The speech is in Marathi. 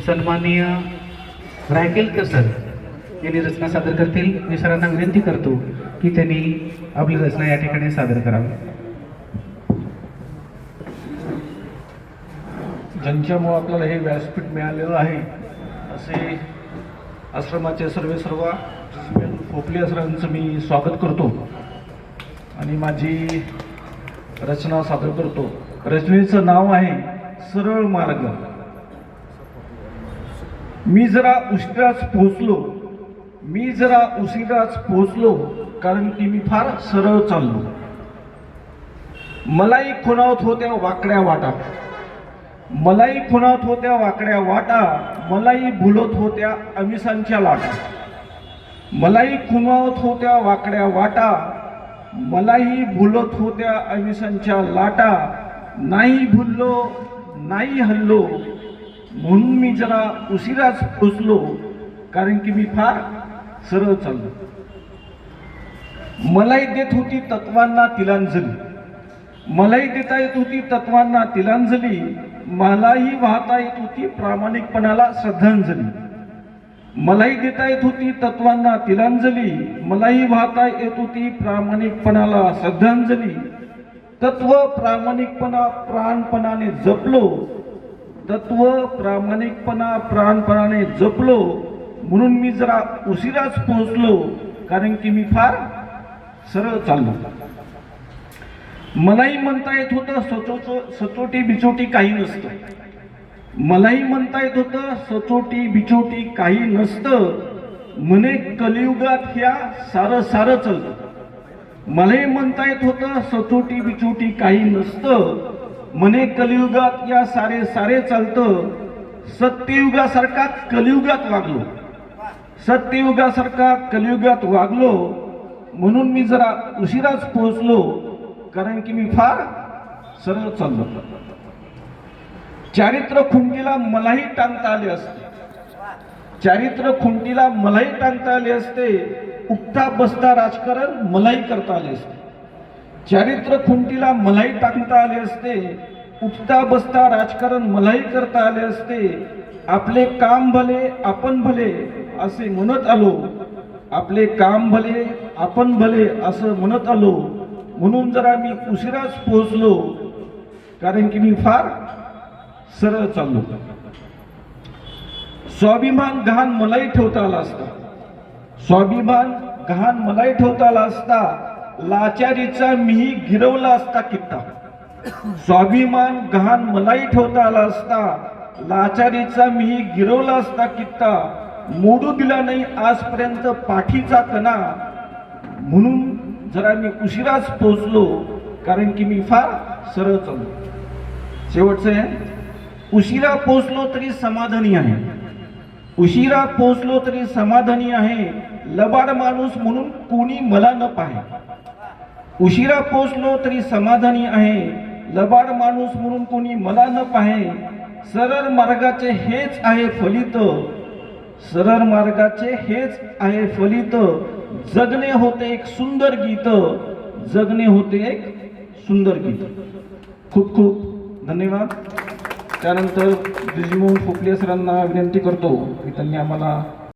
सन्माननीय रायकेलकर सर यांनी रचना सादर करतील. मी सरांना विनंती करतो की त्यांनी आपली रचना या ठिकाणी सादर करावी. ज्यांच्यामुळे आपल्याला हे व्यासपीठ मिळालेलं आहे असे आश्रमाचे सर्व फोपले सरांचं मी स्वागत करतो आणि माझी रचना सादर करतो. रचनेचं नाव आहे सरळ मार्ग. मी जरा उशिराच पोहोचलो कारण की मी फार सरळ चाललो. मलाही खुणावत होत्या वाकड्या वाटा, मलाही भुलत होत्या अमिसांच्या लाटा. मलाही खुणावत होत्या वाकड्या वाटा, मलाही भुलत होत्या अमिसांच्या लाटा. नाही भुललो नाही हल्लो म्हणून मी जरा उशिराच पोचलो कारण की मी फार सरळ चाललो. मलाही देत होती तत्वांना तिलांजली, मलाही देता येत होती तत्वांना तिलांजली. मलाही वाहता येत होती प्रामाणिकपणाला श्रद्धांजली. मलाही देता येत होती तत्वांना तिलांजली, मलाही वाहता येत होती प्रामाणिकपणाला श्रद्धांजली. तत्व प्रामाणिकपणा प्राणपणाने जपलो, तत्व प्रामाणिकपणा प्राणपणाने जपलो म्हणून मी जरा उशिराच पोहोचलो कारण की मी फार सरळ चाललो. मलाही म्हणता येत होतं सचोटी बिचोटी काही नसतं, मलाही म्हणता येत होतं सचोटी बिचोटी काही नसतं. म्हणे कलियुगात ह्या सारं चालतं. मलाही म्हणता येत होतं सचोटी बिचोटी काही नसतं. म्हणे कलियुगात या सारे चालतं. सत्ययुगासारखा कलियुगात वागलो म्हणून मी जरा उशिराच पोहोचलो कारण की मी फार सरळ चाललो. चारित्र्य खुंटीला मलाही टांगता आले असते, उठता बसता राजकारण मलाही करता आले असते. चारित्र्य खुंटीला मलाही टाकता आले असते, उठता बसता राजकारण मलाही करता आले असते. आपले काम भले आपण भले असे म्हणत आलो, आपले काम भले आपण भले असं म्हणत आलो म्हणून जरा मी उशिराच पोहोचलो कारण की मी फार सरळ चाललो. स्वाभिमान गहाण मलाही ठेवता आला असता, लाचारीचा मीही गिरवला असता कित्ता. स्वाभिमान गहाण मलाही ठेवता आला असता, लाचारीचा मीही गिरवला असता कित्ता. मोडू दिला नाही आजपर्यंत पाठीचा कणा म्हणून जरा मी उशिराच पोहोचलो कारण की मी फार सरळ चाललो. शेवटचं आहे, उशिरा पोहोचलो तरी समाधानी आहे. लबाड माणूस म्हणून कोणी मला न पाहे. उशिरा पोहोचलो तरी समाधानी आहे, लबाड माणूस म्हणून कोणी मला न पाहे. सरळ मार्गाचे हेच आहे फलित, जगणे होते एक सुंदर गीत. खूप धन्यवाद. त्यानंतर ब्रिजमोहन फोपले सरांना विनंती करतो की त्यांनी आम्हाला